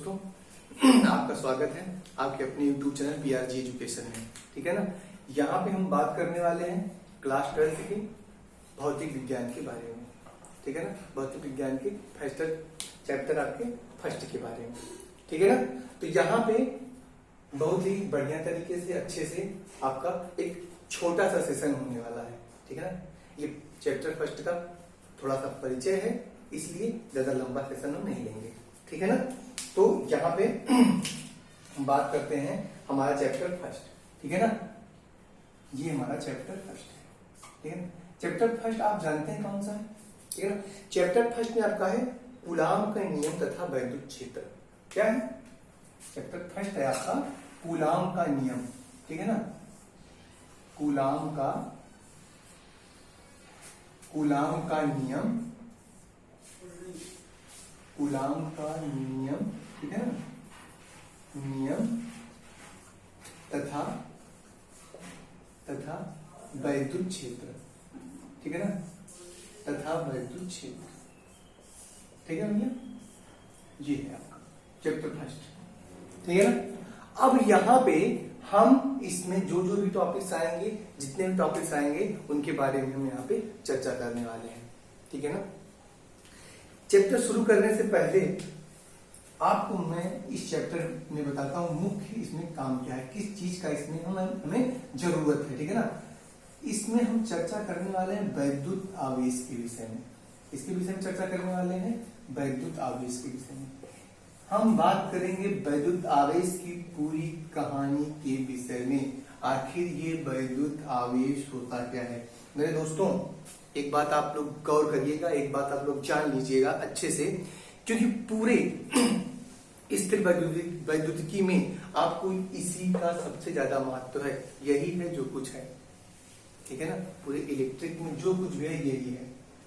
दोस्तों, आपका स्वागत है आपके अपने YouTube चैनल PRG एजुकेशन में। ठीक है ना। यहाँ पे हम बात करने वाले हैं क्लास 12 के भौतिक विज्ञान के बारे में। ठीक है ना। भौतिक विज्ञान के फर्स्ट चैप्टर आपके फर्स्ट के बारे में। ठीक है ना। तो यहाँ पे बहुत ही बढ़िया तरीके से अच्छे से आपका एक छोटा सा सेशन होने वाला है। ठीक है ना। ये चैप्टर फर्स्ट का थोड़ा सा परिचय है, इसलिए ज्यादा लंबा सेशन हम नहीं लेंगे। ठीक है ना। तो यहाँ पे हम बात करते हैं हमारा चैप्टर फर्स्ट। ठीक है ना। ये हमारा चैप्टर फर्स्ट है। ठीक है ना। चैप्टर फर्स्ट आप जानते हैं कौन सा है। ठीक है ना। चैप्टर फर्स्ट में आपका है कूलाम का नियम तथा वैद्युत क्षेत्र। क्या है चैप्टर फर्स्ट है आपका कूलाम का नियम। ठीक है ना। कूलाम का नियम, कूलाम का नियम। ठीक है ना। नियम तथा वैद्युत क्षेत्र। ठीक है ना। तथा वैद्युत क्षेत्र। ठीक है भैया, ये है आपका चैप्टर फर्स्ट। ठीक है ना। अब यहाँ पे हम इसमें जो भी टॉपिक्स आएंगे, जितने भी टॉपिक्स आएंगे उनके बारे में हम यहाँ पे चर्चा करने वाले हैं। ठीक है ना। चैप्टर शुरू करने से पहले आपको मैं इस चैप्टर में बताता हूँ मुख्य इसमें काम क्या है, किस चीज का इसमें हमें जरूरत है। ठीक है ना। इसमें हम चर्चा करने वाले हैं वैद्युत आवेश के विषय में। इसके विषय में चर्चा करने वाले हैं वैद्युत आवेश के विषय में। हम बात करेंगे वैद्युत आवेश की पूरी कहानी के विषय में। आखिर ये वैद्युत आवेश होता क्या है। मेरे दोस्तों, एक बात आप लोग गौर करिएगा, एक बात आप लोग जान लीजिएगा अच्छे से, क्योंकि पूरे स्थिर वैद्युतिकी में आपको इसी का सबसे ज्यादा महत्व है। यही है जो कुछ है। ठीक है ना। पूरे इलेक्ट्रिक में जो कुछ भी है यही है।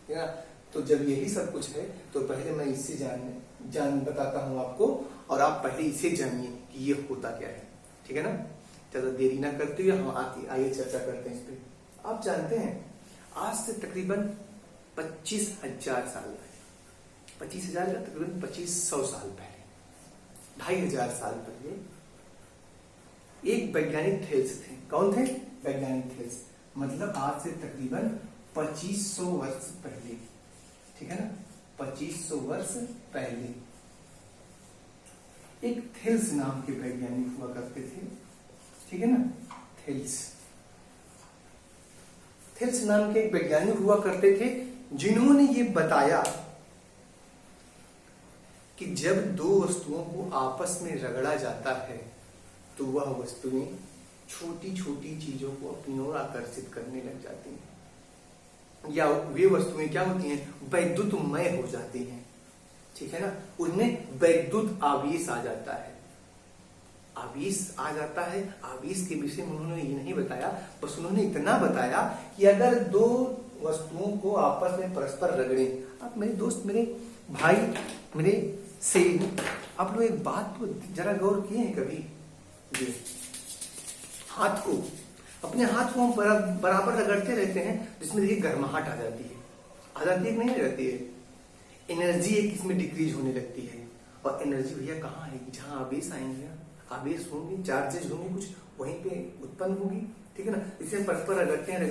ठीक है ना। तो जब यही सब कुछ है तो पहले मैं इससे जान बताता हूं आपको, और आप पहले इसे जानिए कि ये होता क्या है। ठीक है ना। ज्यादा देरी ना करते हुए हम आइए चर्चा करते हैं इस पे। आप जानते हैं आज से तकरीबन 25,000 साल पहले, 25,000 का तकरीबन 2500 साल पहले, 2,500 साल पहले एक वैज्ञानिक थेल्स थे। कौन थे? वैज्ञानिक थेल्स। मतलब आज से तकरीबन 2500 वर्ष पहले। ठीक है ना। 2500 वर्ष पहले एक थेल्स नाम के वैज्ञानिक हुआ करते थे। ठीक है ना। थेल्स नाम के एक वैज्ञानिक हुआ करते थे, जिन्होंने ये बताया कि जब दो वस्तुओं को आपस में रगड़ा जाता है तो वह वस्तुएं छोटी छोटी चीजों को अपनी ओर आकर्षित करने लग जाती हैं, या वे वस्तुएं क्या होती हैं, वैद्युतमय हो जाती हैं। ठीक है ना। उनमें वैद्युत आवेश आ जाता है। आवेश आ जाता है। आवेश के विषय में उन्होंने ये नहीं बताया, बस उन्होंने इतना बताया कि अगर दो वस्तुओं को आपस में परस्पर रगड़े। आप मेरे दोस्त, मेरे भाई, मेरे से आप लोग एक बात तो जरा गौर किए हैं कभी, ये हाथ को, अपने हाथ को हम बराबर रगड़ते रहते हैं, जिसमें देखिए गर्माहट आ जाती है। आ जाती है कि नहीं आ जाती है। एनर्जी एक इसमें डिक्रीज होने लगती है। और एनर्जी भैया कहाँ है, जहां आवेश आएंगे, आवेश होंगे, चार्जेज होंगे, कुछ वहीं पे उत्पन्न होगी। ठीक है ना। इसे परस्पर रगड़ते हैं,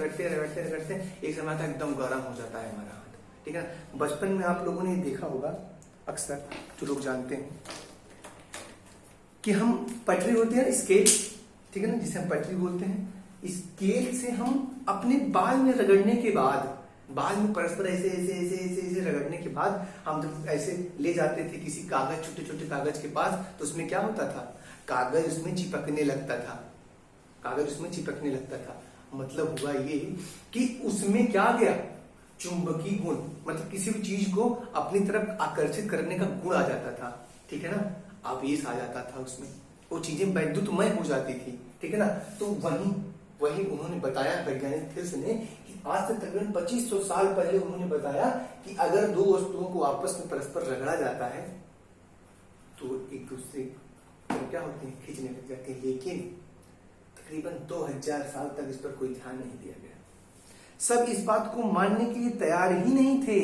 एक समय तक एकदम गर्म हो जाता है हमारा हाथ। ठीक है ना। बचपन में आप लोगों ने देखा होगा, अक्सर जो लोग जानते हैं कि हम पटरी होती है स्केल, ठीक है ना, जिसे हम पटरी बोलते हैं, स्केल से हम अपने बाल में रगड़ने के बाद, बाल में परस्पर ऐसे ऐसे ऐसे ऐसे ऐसे रगड़ने के बाद हम जब ऐसे ले जाते थे किसी कागज, छोटे छोटे कागज के पास, तो उसमें क्या होता था, कागज उसमें चिपकने लगता था। कागज उसमें चिपकने लगता था। मतलब हुआ ये कि उसमें क्या गया, चुंबकीय गुण, मतलब किसी भी चीज को अपनी तरफ आकर्षित करने का गुण आ जाता था। ठीक है ना। आवेश आ जाता था उसमें, वो चीजें वैद्युतमय हो जाती थी। ठीक है ना। तो वही उन्होंने बताया, वैज्ञानिक थेल्स ने, कि आज से तकरीबन 2500 साल पहले उन्होंने बताया कि अगर दो वस्तुओं को आपस में परस्पर रगड़ा जाता है तो एक दूसरे को क्या होते हैं, खींचने लग जाते हैं। लेकिन तकरीबन 2000 साल तक इस पर कोई ध्यान नहीं दिया गया। सब इस बात को मानने के लिए तैयार ही नहीं थे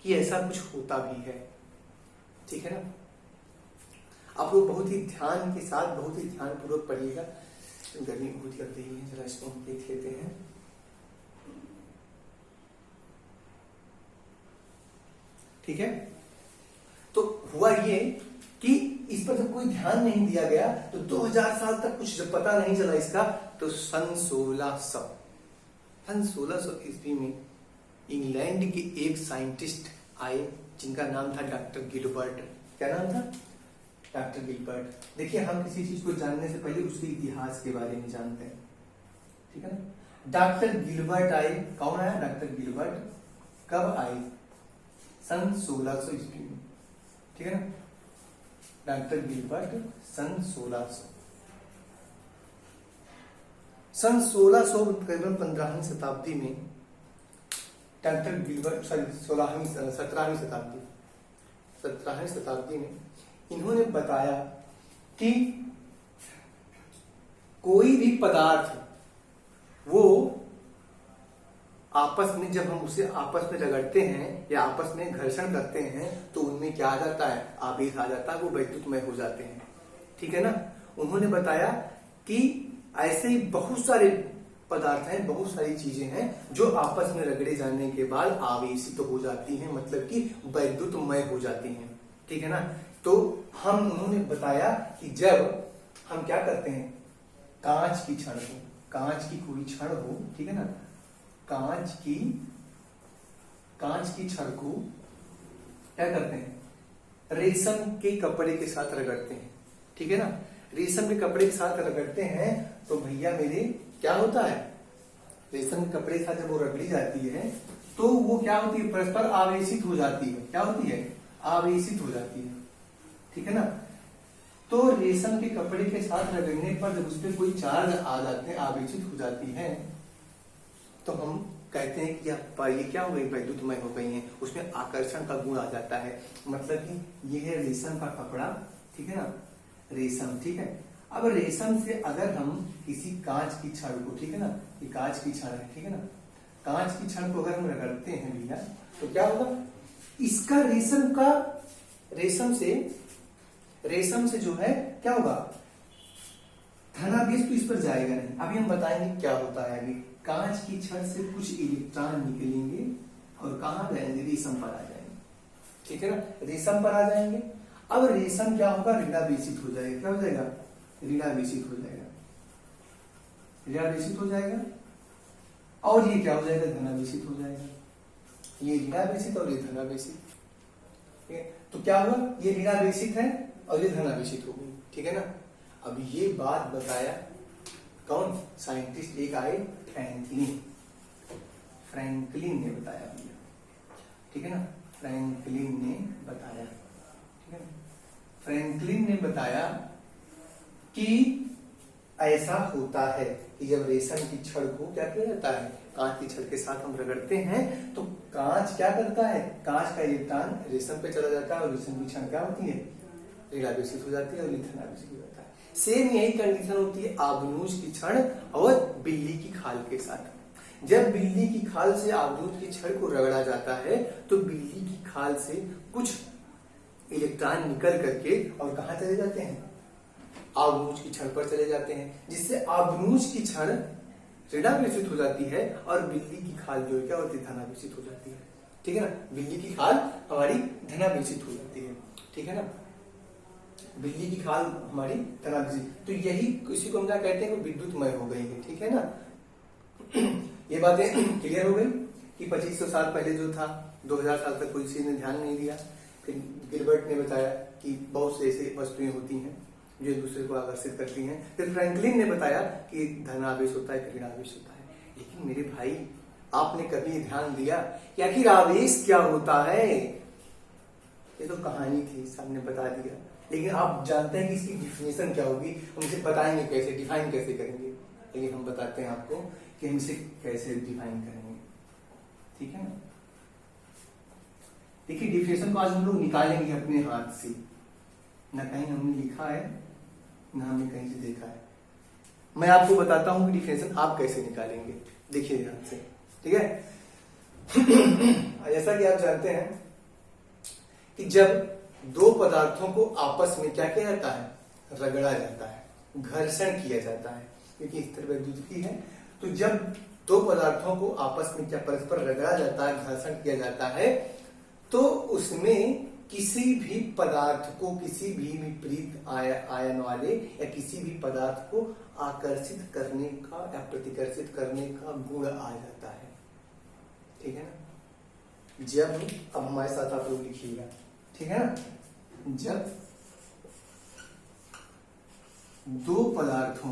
कि ऐसा कुछ होता भी है। ठीक है ना। आप लोग बहुत ही ध्यान के साथ, बहुत ही ध्यान पूर्वक पढ़िएगा। गर्मी बहुत लग रही है, जरा इसको हम देख लेते हैं। ठीक है, तो हुआ ये कि इस पर जब कोई ध्यान नहीं दिया गया तो 2000 साल तक कुछ जब पता नहीं चला इसका, तो सन 1600 ईस्वी में इंग्लैंड के एक साइंटिस्ट आए जिनका नाम था डॉक्टर गिलबर्ट। क्या नाम था? Doctor Gilbert. देखिए, हम किसी चीज को जानने से पहले उसके इतिहास के बारे में जानते हैं, ठीक है ना। डॉक्टर गिलबर्ट आए। कौन आया? Doctor Gilbert. कब आए? सन 1600 ईस्वी में, ठीक है ना। डॉक्टर गिलबर्ट सन 1600 करीबन 15वीं शताब्दी में डॉक्टर गिलबर्ट, सॉरी 17वीं शताब्दी में इन्होंने बताया कि कोई भी पदार्थ वो आपस में, जब हम उसे आपस में रगड़ते हैं या आपस में घर्षण करते हैं तो उनमें क्या आ जाता है? आवेश आ जाता है, वो वैद्युतमय हो जाते हैं, ठीक है ना। उन्होंने बताया कि ऐसे ही बहुत सारे पदार्थ हैं, बहुत सारी चीजें हैं जो आपस में रगड़े जाने के बाद आवेशित हो जाती हैं, मतलब कि वैद्युतमय हो जाती हैं, ठीक है ना। तो उन्होंने बताया कि जब हम क्या करते हैं, कांच की कोई छड़ हो, ठीक है ना, कांच की छड़ को क्या करते हैं? रेशम के कपड़े के साथ रगड़ते हैं, ठीक है ना। रेशम के कपड़े के साथ रगड़ते हैं तो भैया मेरे क्या होता है? रेशम के कपड़े के साथ जब वो रगड़ी जाती है तो वो क्या होती है? परस्पर आवेशित हो जाती है। क्या होती है? आवेशित हो जाती है, ठीक है ना। तो रेशम के कपड़े के साथ रगड़ने पर जब उसपे कोई चार्ज आ जाते हैं, आवेशित हो जाती है, तो हम कहते हैं कि ये क्या हो गई? वैद्युतमय हो गई है, उसमें आकर्षण का गुण आ जाता है। मतलब कि यह है रेशम का कपड़ा, ठीक है ना, रेशम, ठीक है। अब रेशम से अगर हम किसी कांच की छड़ को, ठीक है ना, ये कांच की छड़ है, ठीक है ना, कांच की छड़ को अगर हम रगड़ते हैं भैया तो क्या होगा? इसका रेशम से जो है क्या होगा? धनावेश तो इस पर जाएगा नहीं। अभी हम बताएंगे क्या होता है आगे। कांच की छड़ से कुछ इलेक्ट्रॉन निकलेंगे और कहां जाएंगे? रेशम पर आ जाएंगे, ठीक है ना, रेशम पर आ जाएंगे। अब रेशम क्या होगा? ऋणावेशित हो जाएगा। क्या हो जाएगा? ऋणावेशित हो जाएगा। और ये क्या हो जाएगा? धनावेशित हो जाएगा। ये ऋणावेशित और ये धनावेशित, ठीक है। तो क्या हुआ? ये ऋणावेशित है और ये धनावेशित हो गई, ठीक है ना। अब ये बात बताया कौन? साइंटिस्ट एक आए, फ्रैंकलिन ने बताया भैया, ठीक है ना। फ्रैंकलिन ने बताया, ठीक है ना। फ्रैंकलिन ने बताया कि ऐसा होता है कि जब रेशम की छड़ को क्या किया जाता है? कांच की छड़ के साथ हम रगड़ते हैं तो कांच क्या करता है? कांच का इलेक्ट्रॉन रेशम पे चला जाता है और रेशम की छड़ क्या होती है? ऋणावेशित हो जाती है और धनावेशित हो जाता है। सेम यही कंडीशन होती है आबनूज की छड़ और बिल्ली की खाल के साथ। जब बिल्ली की खाल से आबनूज की छड़ को रगड़ा जाता है तो बिल्ली की खाल से कुछ इलेक्ट्रॉन निकल करके और कहां चले जाते हैं? आबनूज की छड़ पर चले जाते हैं, जिससे आबनूज की छड़ ऋणावेशित हो जाती है और बिल्ली की खाल जो है क्या होती है? धनावेशित हो जाती है, ठीक है ना। बिल्ली की खाल हमारी धनावेशित हो जाती है, ठीक है ना। बिल्ली की खाल हमारी धनावेशित, तो यही इसी को हम क्या कहते हैं? विद्युतमय हो गई है, ठीक है ना। ये बातें क्लियर हो गई कि 2500 साल पहले जो था, 2000 साल तक कोई चीज ने ध्यान नहीं दिया। फिर गिलबर्ट ने बताया कि बहुत से ऐसे वस्तुएं होती हैं जो एक दूसरे को आकर्षित करती हैं। फिर फ्रैंकलिन ने बताया कि धनावेश होता है, ऋणावेश होता है। लेकिन मेरे भाई, आपने कभी ध्यान दिया कि आखिर आवेश क्या होता है? ये तो कहानी थी, सामने बता दिया, लेकिन आप जानते हैं कि इसकी डिफिनेशन क्या होगी? हम इसे बताएंगे कैसे, डिफाइन कैसे करेंगे? लेकिन हम बताते हैं आपको कि हम इसे कैसे डिफाइन करेंगे, ठीक है ना। देखिए, डिफिनेशन को आज हम लोग निकालेंगे अपने हाथ से, ना कहीं हमने लिखा है ना हमने कहीं से देखा है। मैं आपको बताता हूं कि डिफिनेशन आप कैसे निकालेंगे। देखिए ध्यान से, ठीक है। जैसा कि आप जानते हैं कि जब दो पदार्थों को आपस में क्या किया जाता है, रगड़ा जाता है, घर्षण किया जाता है, क्योंकि स्थिर वैद्युतिकी है। तो जब दो पदार्थों को आपस में क्या परस्पर रगड़ा जाता है, घर्षण किया जाता है, तो उसमें किसी भी पदार्थ को, किसी भी विपरीत आयन वाले या किसी भी पदार्थ को आकर्षित करने का या प्रतिकर्षित करने का गुण आ जाता है। ठीक है ना। जब, अब हमारे साथ आप लोग लिखिएगा, ठीक है ना, जब दो पदार्थों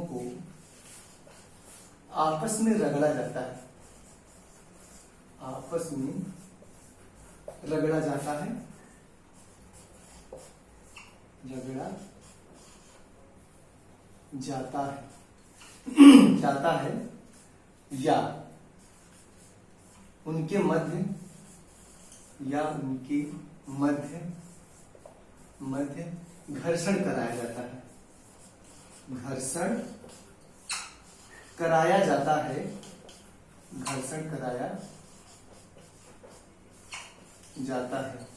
को आपस में रगड़ा जाता है, आपस में रगड़ा जाता है, जाता है या उनके मध्य घर्षण कराया जाता है, घर्षण कराया जाता है, घर्षण कराया जाता है,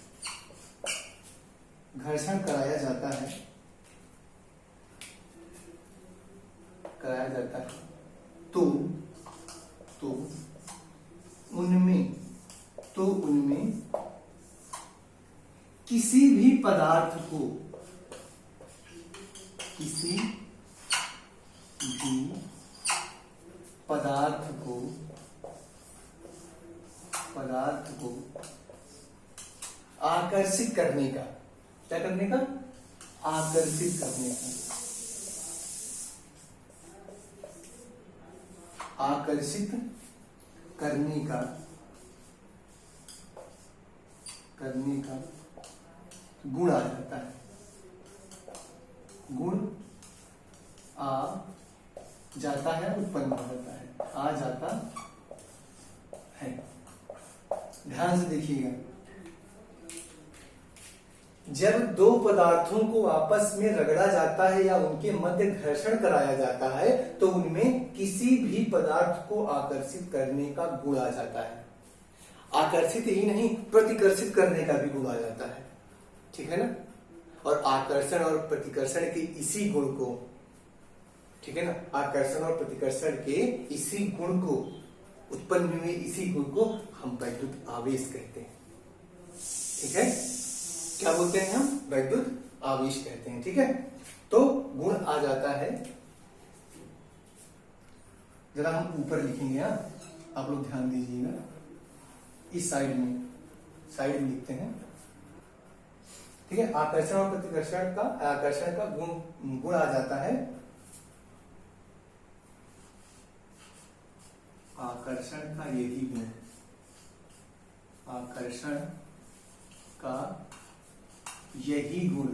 घर्षण कराया जाता है, कराया जाता है, तो उनमें किसी भी पदार्थ को, किसी भी पदार्थ को आकर्षित करने का, क्या करने का, आकर्षित करने का, आकर्षित करने का गुण आ जाता है, गुण आ जाता है, उत्पन्न हो जाता है, आ जाता है। ध्यान से देखिएगा, जब दो पदार्थों को आपस में रगड़ा जाता है या उनके मध्य घर्षण कराया जाता है, तो उनमें किसी भी पदार्थ को आकर्षित करने का गुण आ जाता है। आकर्षित ही नहीं, प्रतिकर्षित करने का भी गुण आ जाता है। ठीक है ना। और आकर्षण और प्रतिकर्षण के इसी गुण को, ठीक है ना, आकर्षण और प्रतिकर्षण के इसी गुण को, उत्पन्न हुए इसी गुण को हम वैद्युत आवेश कहते हैं। ठीक है, क्या बोलते हैं हम, वैद्युत आवेश कहते हैं। ठीक है, तो गुण आ जाता है। जरा हम ऊपर लिखेंगे, आप लोग ध्यान दीजिएगा, इस साइड में लिखते हैं। ठीक है, आकर्षण और प्रतिकर्षण का, आकर्षण का गुण आ जाता है, आकर्षण का यही गुण, आकर्षण का यही गुण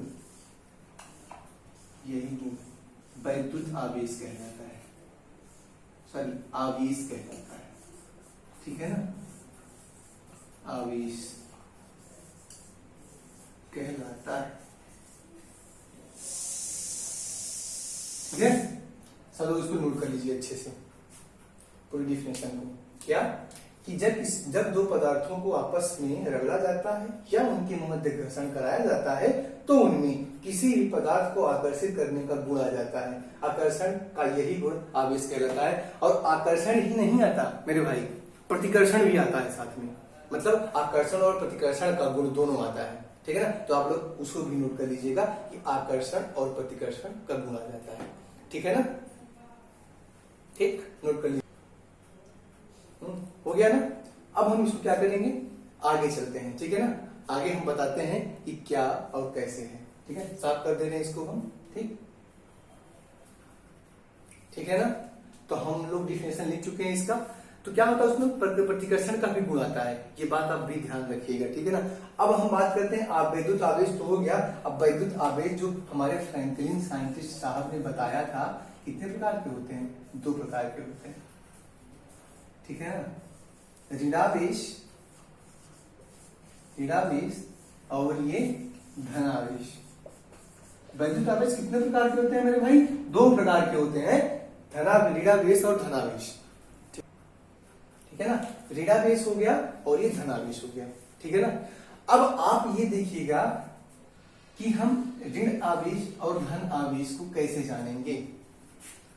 वैद्युत आवेश कहलाता है, सॉरी आवेश कहलाता है। ठीक है ना, आवेश कहलाता है। ठीक है, सब लोग इसको नोट कर लीजिए अच्छे से, पूरी डिफिनेशन को। क्या कि जब दो पदार्थों को आपस में रगड़ा जाता है या उनके मध्य घर्षण कराया जाता है, तो उनमें किसी भी पदार्थ को आकर्षित करने का गुण आ जाता है। आकर्षण का यही गुण आवेश कहलाता है। और आकर्षण ही नहीं आता मेरे भाई, प्रतिकर्षण भी आता है साथ में, मतलब आकर्षण और प्रतिकर्षण का गुण दोनों आता है। ठीक है ना, तो आप लोग उसको भी नोट कर लीजिएगा कि आकर्षण और प्रतिकर्षण का गुण आ जाता है। ठीक है ना, ठीक, नोट कर लीजिए। हो गया ना। अब हम इसको क्या करेंगे, आगे चलते हैं। ठीक है ना, आगे हम बताते हैं कि क्या और कैसे है। ठीक है, साफ कर दे रहे हैं इसको हम। ठीक है ना, तो हम लोग डिफिनेशन लिख चुके हैं इसका। तो क्या होता है उसमें, प्रतिकर्षण का भी गुण आता है, ये बात आप भी ध्यान रखिएगा। ठीक है ना, अब हम बात करते हैं वैद्युत आवेश तो हो गया। अब वैद्युत आवेश जो हमारे फ्रैंकलिन साइंटिस्ट साहब ने बताया था, कितने प्रकार के होते हैं, 2 प्रकार के होते हैं। ठीक है ना, ऋणावेश और ये धनावेश। वैद्युत आवेश कितने प्रकार के होते हैं मेरे भाई, 2 प्रकार के होते हैं, ऋणावेश और धनावेश। ठीक ठीक है ना, ऋणावेश हो गया और ये धनावेश हो गया, ठीक है ना। अब आप ये देखिएगा कि हम ऋण आवेश और धन आवेश को कैसे जानेंगे,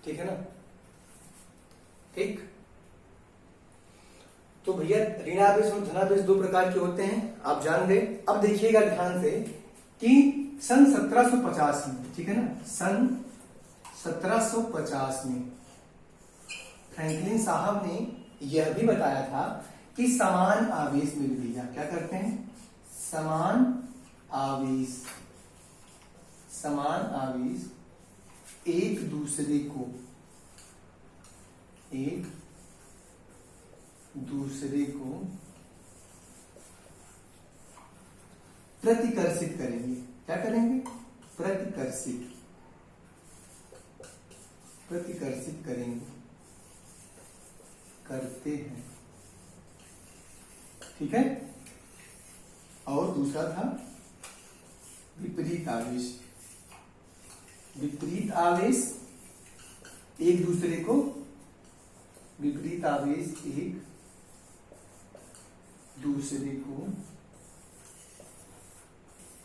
ठीक है ना। ठीक, तो भैया ऋणावेश और धनावेश दो प्रकार के होते हैं, आप जान गए। अब देखिएगा ध्यान से कि सन 1750 में, ठीक है ना, सन 1750 में फ्रैंकलिन साहब ने यह भी बताया था कि समान आवेश मिल भैया क्या करते हैं, समान आवेश एक दूसरे को प्रतिकर्षित करेंगे। क्या करेंगे, प्रतिकर्षित करेंगे, करते हैं, ठीक है। और दूसरा था विपरीत आवेश, एक दूसरे को, विपरीत आवेश एक दूसरे को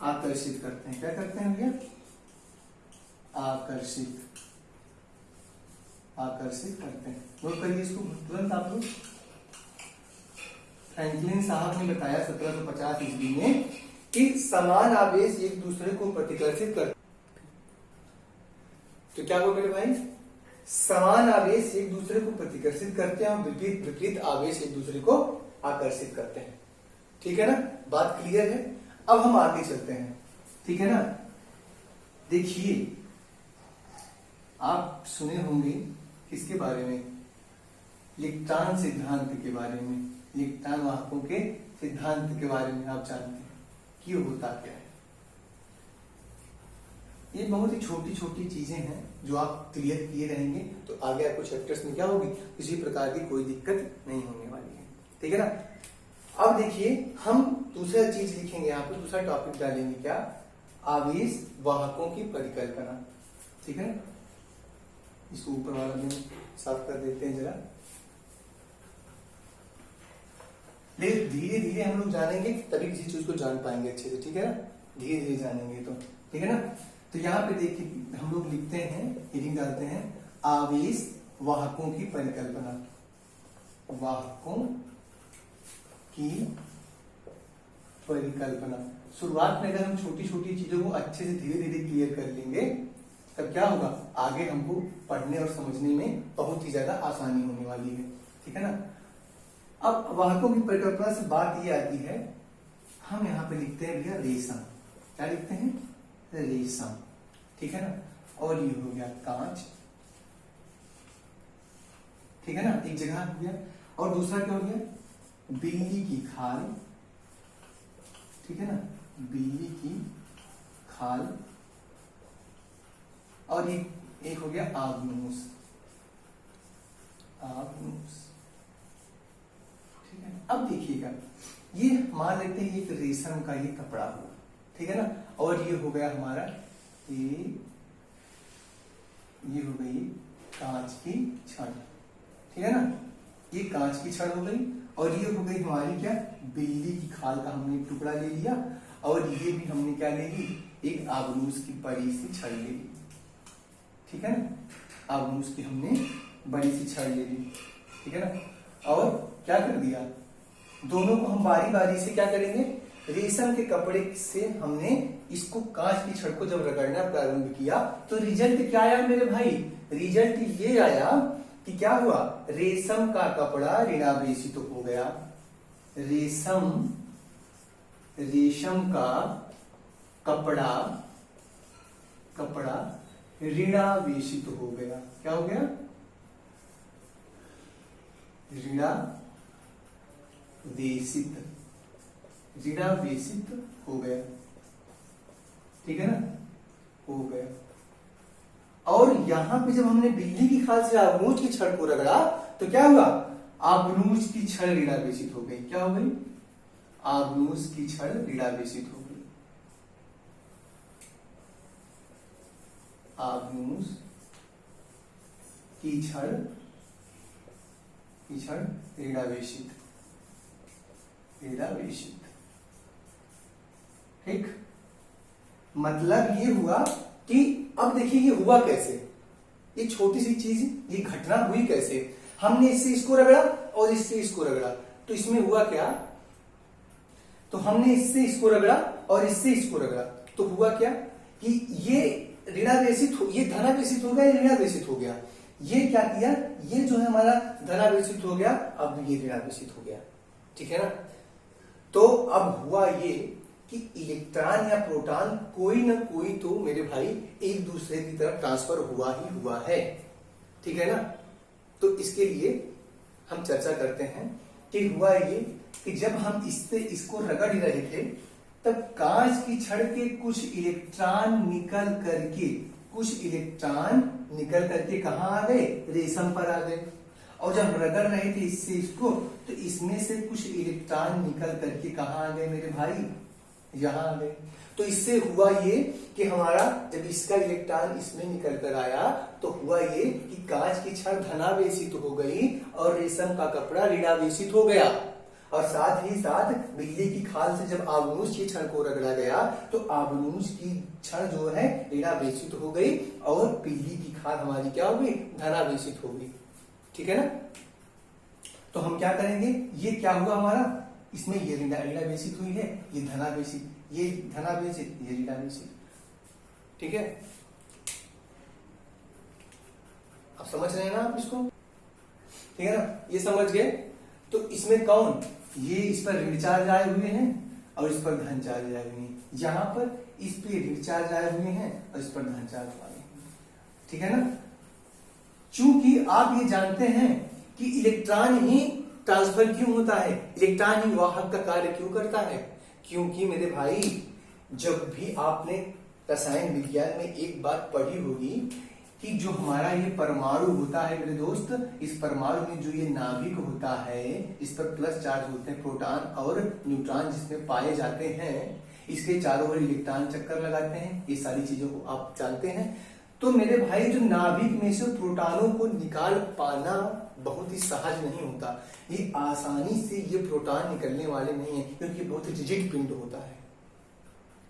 आकर्षित करते हैं। क्या करते हैं भैया, आकर्षित करते हैं। नोट करिए इसको तुरंत आप लोग। फ्रैंकलिन साहब ने बताया 1750 ईस्वी में कि समान आवेश एक दूसरे को प्रतिकर्षित करते। तो क्या हो मेरे भाई, समान आवेश एक दूसरे को प्रतिकर्षित करते हैं और विपरीत आवेश एक दूसरे को आकर्षित करते हैं, ठीक है ना, बात क्लियर है। अब हम आगे चलते हैं, ठीक है ना। देखिए आप सुने होंगे किसके बारे में, लिप्टान सिद्धांत के बारे में, लिप्टान वाहकों के सिद्धांत के बारे में आप जानते हैं कि होता क्या है। ये बहुत ही छोटी छोटी चीजें हैं जो आप क्लियर किए रहेंगे तो आगे आपको चैप्टर्स में क्या होगी, किसी प्रकार की कोई दिक्कत नहीं होने वाली है, ठीक है ना। अब देखिए हम दूसरा चीज लिखेंगे यहाँ पे, दूसरा टॉपिक डालेंगे, क्या, आवेश वाहकों की परिकल्पना, ठीक है ना। इसको ऊपर वाला में साफ कर देते हैं जरा। धीरे धीरे हम लोग जानेंगे तभी किसी चीज को जान पाएंगे अच्छे से, ठीक है ना, धीरे धीरे जानेंगे तो, ठीक है ना। तो यहाँ पे देखिए हम लोग लिखते हैं, हेडिंग डालते हैं, आवेश वाहकों की परिकल्पना, वाहकों की परिकल्पना। शुरुआत में अगर हम छोटी छोटी चीजों को अच्छे से धीरे धीरे क्लियर कर लेंगे तब क्या होगा, आगे हमको पढ़ने और समझने में बहुत ही ज्यादा आसानी होने वाली है, ठीक है ना। अब वाहकों की परिकल्पना से बात ये आती है, हम यहाँ पे लिखते हैं भैया रेशम, क्या लिखते हैं, रेशम, ठीक है ना। और ये हो गया कांच, ठीक है ना, एक जगह हो गया। और दूसरा क्या हो गया, बिल्ली की खाल, ठीक है ना, बिल्ली की खाल। और एक हो गया आबनूस, ठीक है। अब देखिएगा ये मान लेते हैं एक रेशम का ये कपड़ा हुआ, ठीक है ना। और ये हो गया हमारा ये हो गई कांच की छड़, ठीक है ना, ये कांच की छड़ हो गई। और ये हो गई हमारी क्या, बिल्ली की खाल का हमने एक टुकड़ा ले लिया। और ये भी हमने क्या ले ली, एक आबनूस की बड़ी सी छड़ ले ली, ठीक है ना, आबनूस की हमने बड़ी सी छड़ ले ली, ठीक है ना। और क्या कर दिया, दोनों को हम बारी बारी से क्या करेंगे, रेशम के कपड़े से हमने इसको कांच की छड़ को जब रगड़ना प्रारंभ किया तो रिजल्ट क्या आया मेरे भाई, रिजल्ट ये आया कि क्या हुआ, रेशम का कपड़ा ऋणावेशित हो गया, रेशम का कपड़ा ऋणावेशित हो गया। क्या हो गया, ऋणावेशित हो गया, ठीक है ना, हो गया। और यहां पे जब हमने बिल्ली की खाल से आबनूस की छड़ को रगड़ा तो क्या हुआ, आबनूस की छड़ ऋणावेशित हो गई। क्या हो गई, आबनूस की छड़ ऋणावेशित हो गई, आबनूस की छड़ की क्षण ऋणावेशित, ऋणावेशित। ठीक, मतलब ये हुआ कि अब देखिए ये हुआ कैसे, ये छोटी सी चीज, ये घटना हुई कैसे, हमने इससे इसको रगड़ा और इससे इसको रगड़ा, तो इसमें हुआ क्या, तो हमने इससे इसको रगड़ा और इससे इसको रगड़ा, तो हुआ क्या कि ये ऋणावेशित, ये धनावेशित हो गया, ये ऋणावेशित हो गया, ये क्या किया, ये जो है हमारा धनावेशित हो गया, अब ये ऋणावेशित हो गया। ठीक है ना। तो अब हुआ ये कि इलेक्ट्रॉन या प्रोटॉन कोई ना कोई तो मेरे भाई एक दूसरे की तरफ ट्रांसफर हुआ ही हुआ है। ठीक है ना। तो इसके लिए हम चर्चा करते हैं कि हुआ ये कि जब हम इससे इसको रगड़ रहे थे तब कांच की छड़ के कुछ इलेक्ट्रॉन निकल करके कहां आ गए, रेशम पर आ गए। और जब रगड़ रहे थे इससे इसको, तो इसमें से कुछ इलेक्ट्रॉन निकल करके कहां आ गए मेरे भाई, यहां आ गए। तो इससे हुआ ये कि हमारा जब इसका इलेक्ट्रॉन इसमें निकल कर आया तो हुआ ये कि कांच की छड़ धनावेशित हो गई और रेशम का कपड़ा ऋणावेशित हो गया। और साथ ही साथ बिजली की खाल से जब आबनूस की छड़ को रगड़ा गया तो आबनूस की छड़ जो है ऋणावेशित हो गई और बिजली की खाल हमारी क्या हो गई, धनावेशित हो गई। ठीक है ना। तो हम क्या करेंगे, ये क्या हुआ हमारा, इसमें ये ऋणावेशित हुई है, ये धनावेशित, ये धनावेशित, ये ऋणावेशित। ठीक है, अब समझ रहे हैं ना आप इसको। ठीक है ना, ये समझ गए। तो इसमें कौन, ये इस पर ऋण चार्ज आए हुए हैं और इस पर धन चार्ज आए हुए हैं, यहां पर इस पे ऋण चार्ज आए हुए हैं और इस पर धन चार्ज आए हैं। ठीक है ना। चूंकि आप ये जानते हैं कि इलेक्ट्रॉन ही ट्रांसफर क्यों होता है, इलेक्ट्रॉन ही वाहक का कार्य क्यों करता है, क्योंकि मेरे भाई जब भी आपने रसायन विज्ञान में एक बात पढ़ी होगी कि जो हमारा ये परमाणु होता है मेरे दोस्त, इस परमाणु में जो ये नाभिक होता है, इस पर प्लस चार्ज होते हैं प्रोटॉन और न्यूट्रॉन जिसमें पाए जाते हैं, इसके चारों ओर इलेक्ट्रॉन चक्कर लगाते हैं, ये सारी चीजों को आप जानते हैं। तो मेरे भाई जो नाभिक में से प्रोटॉनों को निकाल पाना बहुत ही सहज नहीं होता, ये आसानी से ये प्रोटॉन निकलने वाले नहीं है, क्योंकि बहुत ही रिजिड पिंड होता है।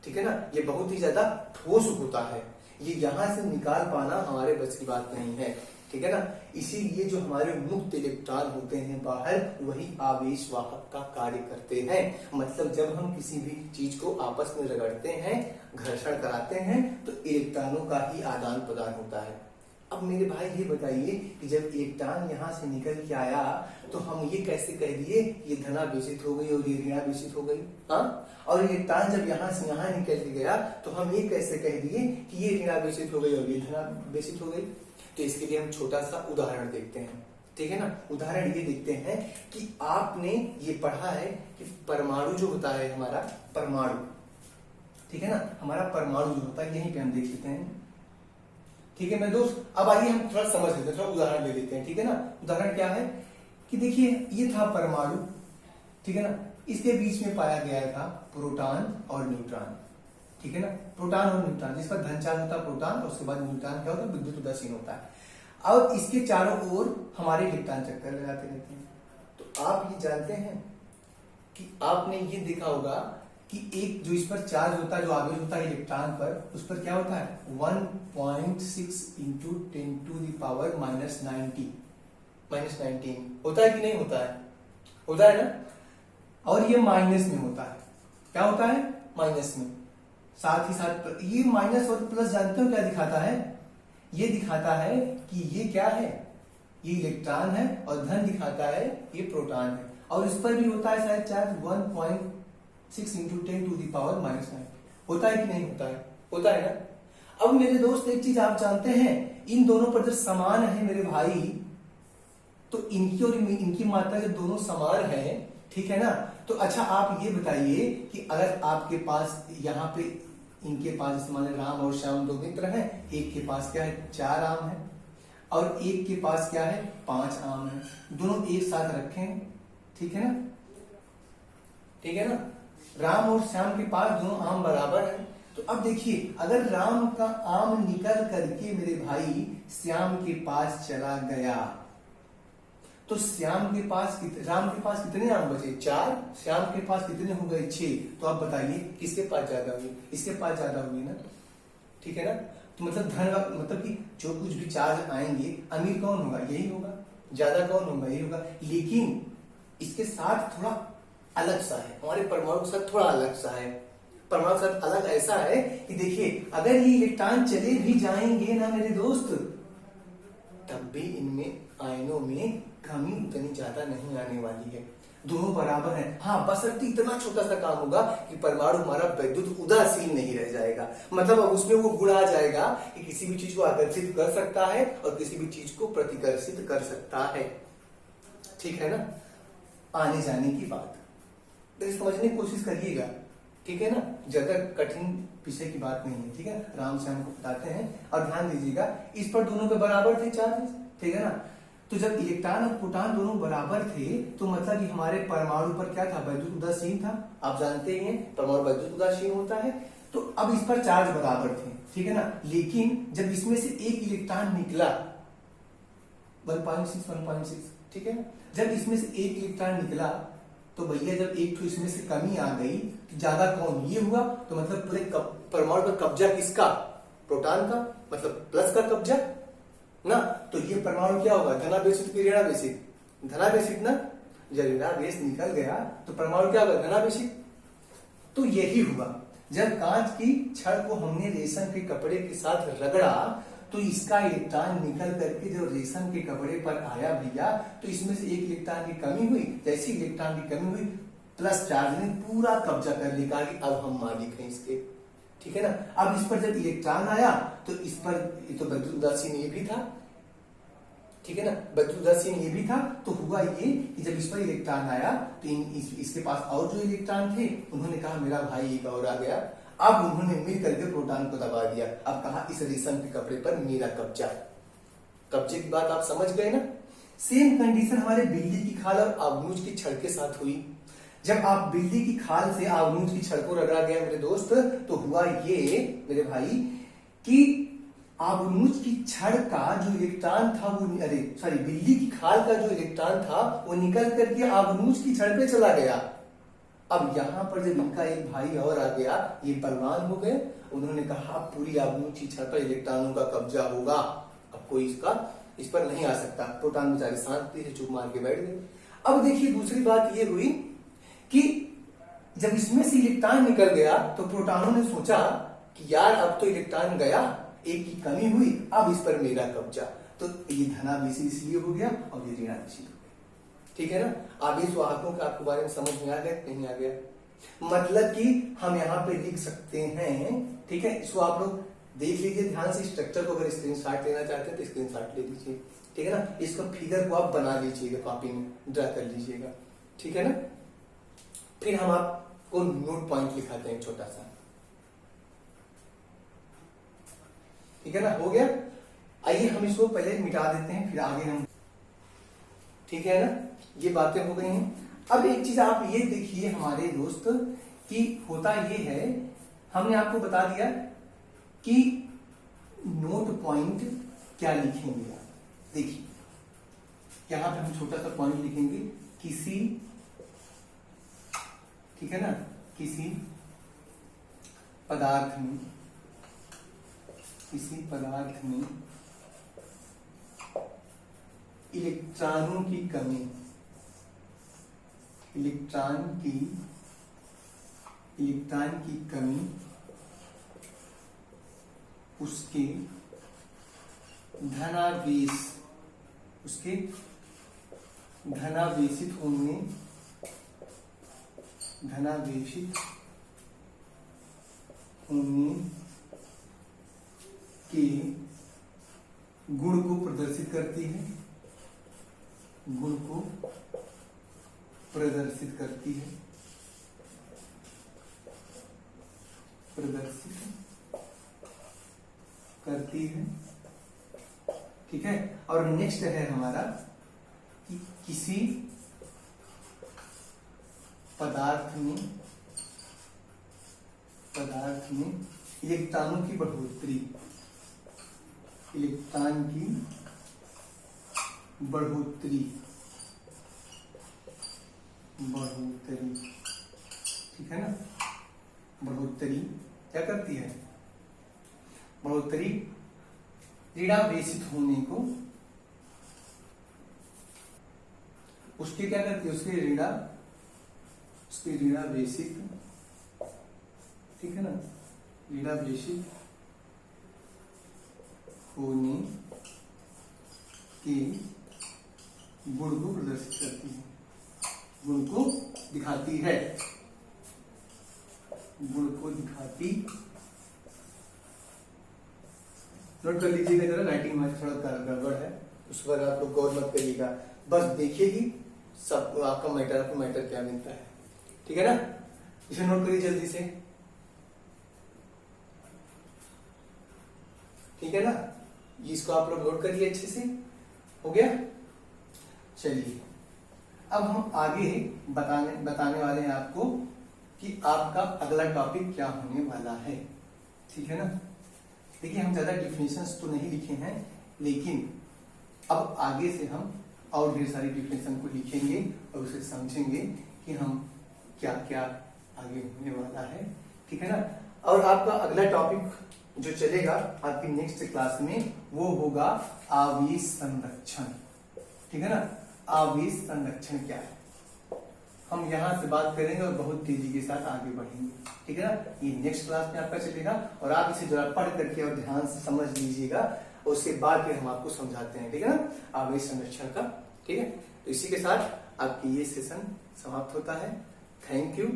ठीक है ना, ये बहुत ही ज्यादा ठोस होता है, ये यहां से निकाल पाना हमारे बस की बात नहीं है। ठीक है ना। इसीलिए जो हमारे मुक्त इलेक्ट्रॉन होते हैं बाहर, वही आवेश वाहक का कार्य करते हैं। मतलब जब हम किसी भी चीज को आपस में रगड़ते हैं, घर्षण कराते हैं, तो इलेक्ट्रॉनों का ही आदान प्रदान होता है। अब मेरे भाई ये बताइए कि जब इलेक्ट्रॉन यहाँ से निकल के आया तो हम ये कैसे कह दिए ये धनावेशित हो गई और ये ऋणावेशित हो गई, हाँ। और इलेक्ट्रॉन जब यहाँ से यहाँ निकल के गया तो हम ये कैसे कह दिए कि ये ऋणावेशित हो गई और ये धनावेशित हो गई। तो इसके लिए हम छोटा सा उदाहरण देखते हैं। ठीक है ना। उदाहरण ये देखते हैं कि आपने ये पढ़ा है कि परमाणु जो होता है हमारा परमाणु, ठीक है ना, हमारा परमाणु जो होता है, यहीं पे हम देख लेते हैं। ठीक है मेरे दोस्त, अब आइए हम थोड़ा समझ लेते हैं, थोड़ा उदाहरण ले लेते हैं। ठीक है ना। उदाहरण क्या है कि देखिए ये था परमाणु, ठीक है ना, इसके बीच में पाया गया था प्रोटॉन और न्यूट्रॉन। ठीक है ना, प्रोटॉन और न्यूट्रॉन, जिस पर धन चार्ज होता है प्रोटॉन, और उसके बाद न्यूट्रॉन क्या होता है, विद्युत उदासीन होता है। अब इसके चारों ओर हमारे इलेक्ट्रॉन चक्कर लगाते रहते हैं। तो आप ये जानते हैं कि आपने ये देखा होगा कि एक जो इस पर चार्ज होता है, जो आवेश होता है इलेक्ट्रॉन पर, उस पर क्या होता है 1.6 इंटू 10⁻⁻⁹ होता है कि नहीं होता है, होता है ना। और ये माइनस में होता है, क्या होता है, माइनस में। साथ ही साथ ये माइनस और प्लस जानते हो क्या दिखाता है, ये दिखाता है कि ये क्या है, ये इलेक्ट्रॉन है, और धन दिखाता है ये प्रोटॉन है। और इस पर भी होता है शायद चार्ज 1.6 इंटू 10⁻⁻⁹ होता है कि नहीं होता है, होता है ना। अब मेरे दोस्त एक चीज आप जानते हैं, इन दोनों पर जब समान है मेरे भाई, तो इनकी और इनकी मात्रा जब दोनों समान है, ठीक है ना, तो अच्छा आप ये बताइए कि अगर आपके पास यहाँ पे इनके पास मान राम और श्याम दो मित्र हैं, एक के पास क्या है 4 आम है और एक के पास क्या है 5 आम है, दोनों एक साथ रखें, ठीक है ना, ठीक है ना। राम और श्याम के पास दोनों आम बराबर है। तो अब देखिए अगर राम का आम निकल करके मेरे भाई श्याम के पास चला गया तो राम के पास कितने आम बचे? 4। श्याम के पास कितने हो गए? 6। तो आप बताइए किसके पास ज्यादा हुई? इसके पास ज्यादा हुई ना, ठीक है ना। तो मतलब मतलब कि जो कुछ भी चार्ज आएंगे, अमीर कौन होगा? यही होगा। ज्यादा कौन होगा? यही होगा। लेकिन इसके साथ थोड़ा अलग सा है, हमारे परमाणु के साथ थोड़ा अलग सा है। परमाणु के साथ अलग ऐसा है कि देखिए, अगर ये इलेक्ट्रॉन चले भी जाएंगे ना मेरे दोस्त, तब भी इनमें आयनों में कमी उतनी ज्यादा नहीं आने वाली है। दोनों बराबर हैं। हाँ, बशर्ते इतना छोटा सा काम होगा कि परमाणु हमारा वैद्युत उदासीन नहीं रह जाएगा। मतलब अब उसमें वो गुण आ जाएगा कि किसी भी चीज को आकर्षित कर सकता है और किसी भी चीज को प्रतिकर्षित कर सकता है। ठीक है ना, आने जाने की बात तो समझने की कोशिश करिएगा, ठीक है ना। ज्यादा कठिन विषय की बात नहीं है, ठीक है। आराम से हमको बताते हैं और ध्यान दीजिएगा, इस पर दोनों पे बराबर थे चार्ज, ठीक है ना। तो जब इलेक्ट्रॉन और प्रोटॉन दोनों बराबर थे तो मतलब कि हमारे परमाणु पर क्या था? वैद्युत उदासीन था। आप जानते ही हैं परमाणु वैद्युत उदासीन होता है। तो अब इस पर चार्ज बराबर थे, ठीक है ना। लेकिन जब इसमें से एक इलेक्ट्रॉन निकला 1.6, ठीक है ना, जब इसमें से एक इलेक्ट्रॉन निकला तो भैया जब एक तो इसमें से कमी आ गई तो ज्यादा कौन? ये हुआ। तो मतलब पूरे परमाणु पर कब्जा किसका? प्रोटॉन का, मतलब प्लस का कब्जा ना। तो ये परमाणु क्या होगा? धनावेशित कि ऋणावेशित? धनावेशित ना। जब ऋणावेश निकल गया तो परमाणु क्या होगा? धनावेशित। तो यही हुआ, जब कांच की छड़ को हमने रेशम के कपड़े के साथ रगड़ा तो इसका इलेक्ट्रॉन निकल करके जो रेशम के कपड़े पर आया भैया, तो इसमें से एक इलेक्ट्रॉन की कमी हुई। जैसी इलेक्ट्रॉन की कमी हुई, प्लस चार्ज ने पूरा कब्जा कर लिया कि अब हम मालिक हैं इसके, ठीक है ना। अब इस पर जब इलेक्ट्रॉन आया तो इस पर तो वैद्युत उदासीन ये भी था, ठीक है ना, वैद्युत उदासीन ये भी था। तो हुआ ये कि जब इस पर इलेक्ट्रॉन आया तो इसके पास और जो इलेक्ट्रॉन थे उन्होंने कहा मेरा भाई एक और आ गया। अब उन्होंने मिल करके प्रोटॉन को दबा दिया। अब कहा इस रेशम के कपड़े पर मेरा कब्जा। कब्जे की बात आप समझ गए ना। सेम कंडीशन हमारे बिल्ली की खाल और आबनूज की छड़ के साथ हुई। जब आप बिल्ली की खाल से आबनूज की छड़ को रगड़ा गया मेरे दोस्त, तो हुआ ये मेरे भाई कि आबनूज की छड़ का जो इलेक्ट्रॉन था वो बिल्ली की खाल का जो इलेक्ट्रॉन था वो निकल करके आबनूज की छड़ पे चला गया। अब यहां पर जब इनका एक भाई और आ गया, ये बलवान हो गए। उन्होंने कहा पूरी आबनूज की छड़ पर इलेक्ट्रॉनों का कब्जा होगा, अब कोई इस पर नहीं आ सकता। प्रोटॉन बेचारे शांति से चुप मार के बैठ गए। अब देखिए दूसरी बात ये हुई कि जब इसमें से इलेक्ट्रॉन निकल गया तो प्रोटॉनों ने सोचा कि यार अब तो इलेक्ट्रॉन गया, एक की कमी हुई, अब इस पर मेरा कब्जा। तो ये धनावेशी इसलिए हो गया और ये ऋणावेशी हो गया, ठीक है ना। आगे स्वाहकों के आपके बारे में समझ में आ गया नहीं आ गया? मतलब कि हम यहाँ पे लिख सकते हैं, ठीक है। इसको आप लोग देख लीजिए ध्यान से, स्ट्रक्चर को अगर स्क्रीनशॉट लेना चाहते हैं तो स्क्रीनशॉट ले लीजिए, ठीक है ना। इसको फिगर को आप बना लीजिएगा, कॉपी में ड्रा कर लीजिएगा, ठीक है ना। फिर हम आपको नोट पॉइंट लिखाते हैं छोटा सा, ठीक है ना। हो गया। आइए हम इसको पहले मिटा देते हैं फिर आगे हम, ठीक है ना। ये बातें हो गई हैं। अब एक चीज आप ये देखिए हमारे दोस्त कि होता ये है, हमने आपको बता दिया कि नोट पॉइंट क्या लिखेंगे आप। देखिए यहां पे हम छोटा सा पॉइंट लिखेंगे, किसी, ठीक है ना, किसी पदार्थ में, किसी पदार्थ में इलेक्ट्रॉनों की कमी, इलेक्ट्रॉन की कमी उसके धनावेश, उसके धनावेशित होने, धनावेशित होने के गुण को प्रदर्शित करती है, गुण को प्रदर्शित करती है, प्रदर्शित करती है, ठीक है। और नेक्स्ट है हमारा कि किसी पदार्थ में इलेक्ट्रॉनों की बढ़ोतरी, इलेक्ट्रॉन की बढ़ोतरी बढ़ोतरी, ठीक है ना। बढ़ोतरी क्या करती है? बढ़ोतरी ऋणावेशित होने को, उसके क्या करती है? उसके ऋणावेशित, ठीक है ना, ऋणावेशित होने के गुण को प्रदर्शित करती है, गुण को दिखाती है, गुण को दिखाती। नोट कर लीजिएगा जरा, राइटिंग में थोड़ा गड़बड़ है, उस पर आप लोग गौर मत करिएगा, बस देखिए ही सब आपका मैटर क्या मिलता है, ठीक है ना। इसे नोट करिए जल्दी से, ठीक है ना। इसको आप लोग नोट करिए अच्छे से, हो गया। चलिए अब हम आगे बताने वाले हैं आपको कि आपका अगला टॉपिक क्या होने वाला है, ठीक है ना। देखिए हम ज्यादा डिफिनेशंस तो नहीं लिखे हैं, लेकिन अब आगे से हम और ढेर सारी डिफिनेशन को लिखेंगे और उसे समझेंगे कि हम क्या क्या आगे होने वाला है, ठीक है ना। और आपका अगला टॉपिक जो चलेगा आपकी नेक्स्ट क्लास में वो होगा आवेश संरक्षण, ठीक है ना। आवेश संरक्षण क्या है हम यहाँ से बात करेंगे और बहुत तेजी के साथ आगे बढ़ेंगे, ठीक है ना। ये नेक्स्ट क्लास में आपका चलेगा और आप इसे जरा पढ़ करके और ध्यान से समझ लीजिएगा, और उसके बाद फिर हम आपको समझाते हैं, ठीक है ना, आवेश संरक्षण का, ठीक है। तो इसी के साथ आपकी ये सेशन समाप्त होता है। Thank you.